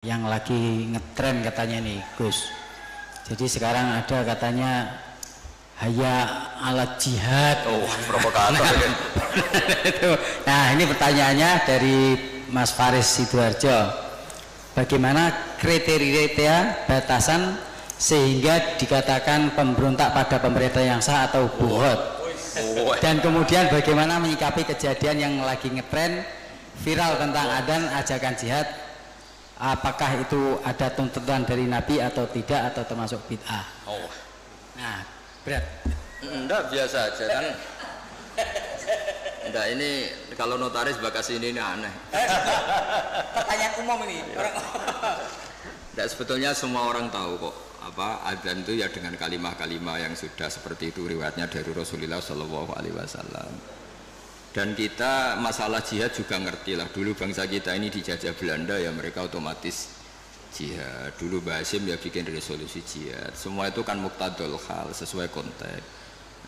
yang lagi ngetren katanya nih Gus. Jadi sekarang ada katanya haya ala jihad. Oh, provokator ini. Nah ini pertanyaannya dari Mas Faris Sidoarjo. Bagaimana kriteria batasan sehingga dikatakan pemberontak pada pemerintah yang sah atau buhot? Dan kemudian bagaimana menyikapi kejadian yang lagi ngetren viral tentang adzan ajakan jihad? Apakah itu ada tuntutan dari Nabi atau tidak, atau termasuk bid'ah? Oh. Nah, berat. Enggak, biasa aja kan. Enggak, ini kalau notaris bakas ini aneh. Pertanyaan umum ini. Enggak, sebetulnya semua orang tahu kok apa adzan itu ya dengan kalimah-kalimah yang sudah seperti itu riwayatnya dari Rasulullah Shallallahu Alaihi Wasallam. Dan kita masalah jihad juga ngerti lah. Dulu bangsa kita ini dijajah Belanda ya mereka otomatis jihad. Dulu Mbah Hasyim ya bikin resolusi jihad. Semua itu kan muqtadul hal sesuai konteks.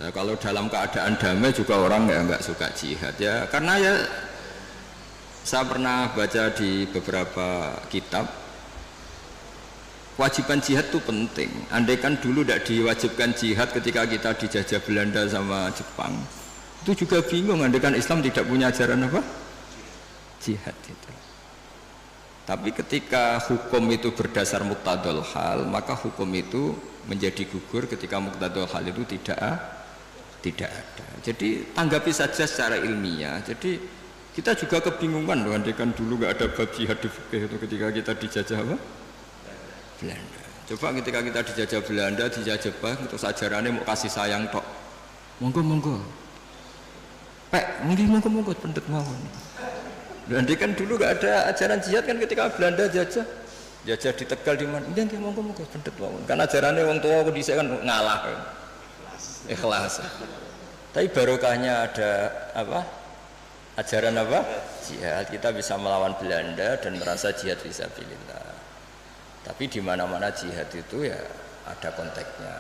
Nah, kalau dalam keadaan damai juga orang nggak suka jihad ya. Karena ya saya pernah baca di beberapa kitab kewajiban jihad itu penting. Andai kan dulu tidak diwajibkan jihad ketika kita dijajah Belanda sama Jepang, itu juga bingung, andai kan Islam tidak punya ajaran apa? Jihad itu. Tapi ketika hukum itu berdasar muqtadul hal, maka hukum itu menjadi gugur ketika muqtadul hal itu tidak ada. Jadi tanggapi saja secara ilmiah. Jadi kita juga kebingungan loh, andai kan dulu nggak ada bab jihad di fikih itu ketika kita dijajah apa? Belanda. Coba ketika kita dijajah Belanda, dijajah Jepang, terus ajarannya mau kasih sayang tok. Monggo. Pak, monggo pendet mawon. Dan kan dulu gak ada ajaran jihad kan ketika Belanda jajah di Tegal di mana? Nggih monggo pendet mawon. Kan ajarannya wong tua dhisik kan ngalah. Ikhlas. Tapi barokahnya ada apa? Ajaran apa? Jihad. Kita bisa melawan Belanda dan merasa jihad fisabilillah. Tapi di mana-mana jihad itu ya ada konteksnya.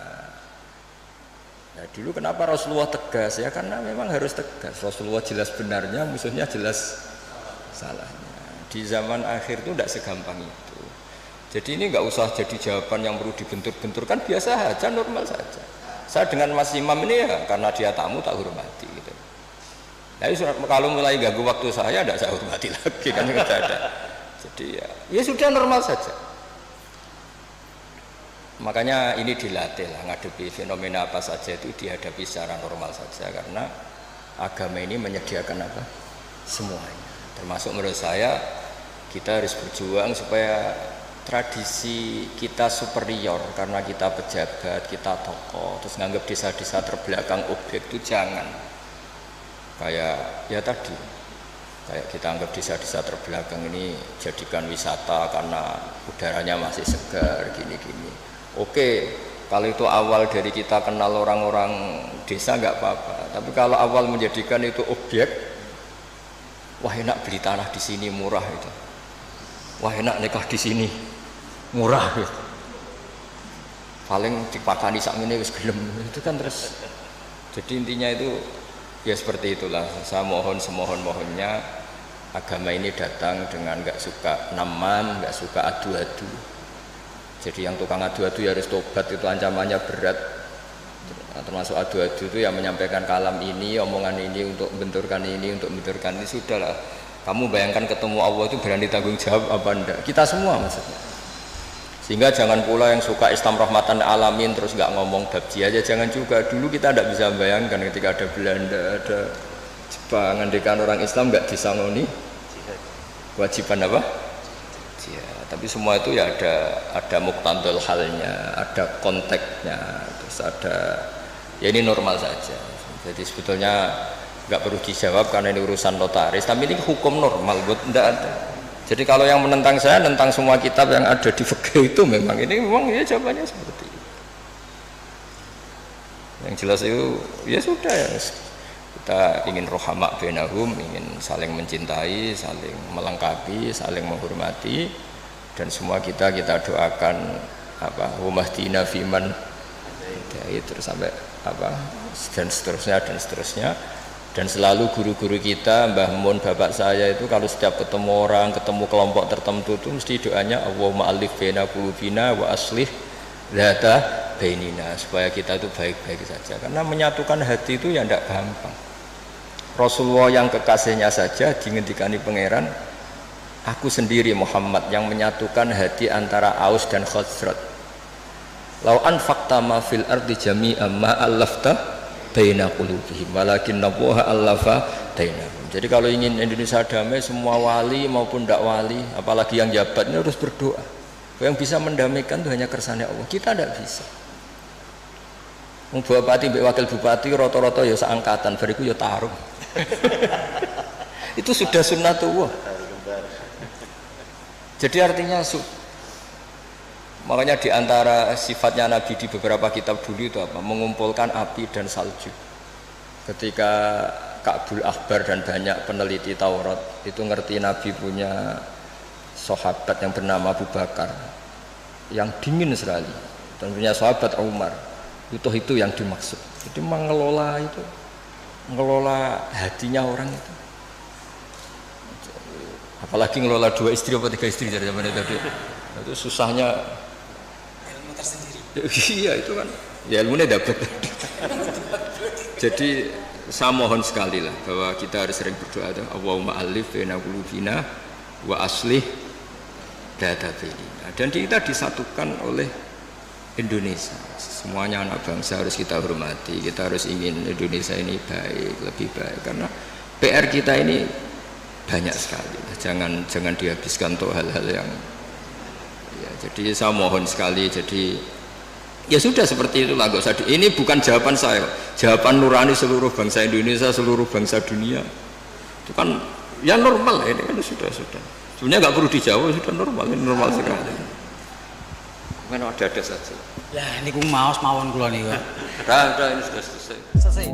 Nah, dulu kenapa Rasulullah tegas ya karena memang harus tegas. Rasulullah jelas benarnya, musuhnya jelas salahnya. Di zaman akhir itu tidak segampang itu. Jadi ini nggak usah jadi jawaban yang perlu dibentur-benturkan, biasa saja, normal saja. Saya dengan Mas Imam ini ya karena dia tamu tak hormati gitu. Jadi kalau mulai ganggu waktu saya tidak saya hormati lagi kan tidak ada. Jadi ya sudah normal saja. Makanya ini dilatih lah, ngadepi fenomena apa saja itu dihadapi secara normal saja karena agama ini menyediakan apa? Semuanya. Termasuk menurut saya kita harus berjuang supaya tradisi kita superior karena kita pejabat, kita tokoh, terus nganggap desa-desa terbelakang objek itu jangan. Kayak ya tadi, kayak kita anggap desa-desa terbelakang ini jadikan wisata karena udaranya masih segar gini-gini. Oke, kalau itu awal dari kita kenal orang-orang desa nggak apa-apa. Tapi kalau awal menjadikan itu objek, wah enak beli tanah di sini murah itu. Wah enak nikah di sini murah gitu. Paling dipakani sakmene wis gelem itu kan terus. Jadi intinya itu ya seperti itulah. Saya mohon semohon-mohonnya agama ini datang dengan nggak suka naman, nggak suka adu-adu. Jadi yang tukang adu-adu ya harus tobat, itu ancamannya berat. Termasuk adu-adu itu yang menyampaikan kalam ini, omongan ini untuk benturkan ini, sudahlah. Kamu bayangkan ketemu Allah itu berani tanggung jawab apa enggak? Kita semua maksudnya. Sehingga jangan pula yang suka Islam rahmatan alamin terus nggak ngomong bab jihad aja, jangan juga. Dulu kita tidak bisa bayangkan ketika ada Belanda, ada Jepang, andekan orang Islam nggak disangoni kewajiban apa? Tapi semua itu ya ada muqtadul halnya, ada konteksnya, terus ada ya ini normal saja. Jadi sebetulnya nggak perlu dijawab karena ini urusan notaris, tapi ini hukum normal buat tidak ada. Jadi kalau yang menentang saya tentang semua kitab yang ada di fikih itu memang ya jawabannya seperti itu. Yang jelas itu ya sudah ya. Kita ingin rohama bainahum, ingin saling mencintai, saling melengkapi, saling menghormati. Dan semua kita doakan apa humahdina fiman terus sampai apa dan seterusnya Dan selalu guru-guru kita, Mbah Mun, bapak saya itu kalau setiap ketemu orang, ketemu kelompok tertentu itu mesti doanya Allahumma alif baina qulubina wa aslih dzata bainina, supaya kita itu baik-baik saja. Karena menyatukan hati itu ya tidak gampang. Rasulullah yang kekasihnya saja dingendikani pangeran, aku sendiri Muhammad yang menyatukan hati antara Aus dan Khazraj. Lau anfaqta ma fil ardi jami'an ma allafta baina qulubihim walakinnallaha allafa bainahum. Jadi kalau ingin Indonesia damai, semua wali maupun tidak wali, apalagi yang jabat ini harus berdoa. Yang bisa mendamaikan itu hanya kersane Allah. Kita tidak bisa. Bupati, wakil bupati, roto-roto ya seangkatan, bariku ya tarung. Itu sudah sunnatullah. Jadi artinya makanya diantara sifatnya Nabi di beberapa kitab dulu itu apa? Mengumpulkan api dan salju. Ketika Ka'bul Akhbar dan banyak peneliti Taurat itu ngerti Nabi punya sahabat yang bernama Abu Bakar yang dingin sekali, dan punya sahabat Umar, itu yang dimaksud. Jadi mengelola itu, mengelola hatinya orang itu. Apalagi ngelola 2 istri atau 3 istri dari zaman itu. Itu susahnya. Ilmu tersendiri. Iya itu kan, ya ilmunya dapat. Jadi saya mohon sekali lah bahwa kita harus sering berdoa tuh, Allahumma alif baina qulubina wa aslih dzata bainina. Dan kita disatukan oleh Indonesia. Semuanya anak bangsa harus kita hormati. Kita harus ingin Indonesia ini baik, lebih baik, karena PR kita ini banyak sekali. Jangan dihabiskan untuk hal-hal yang ya, jadi saya mohon sekali. Jadi ya sudah seperti itulah, nggak usah ini bukan jawaban saya, jawaban nurani seluruh bangsa Indonesia, seluruh bangsa dunia. Itu kan ya normal, ini kan sudah sebenarnya nggak perlu dijawab, sudah normal, ini normal sekali. Mana ada saja Lah niku maos mawon kula niku. Udah ini sudah selesai. Selesai.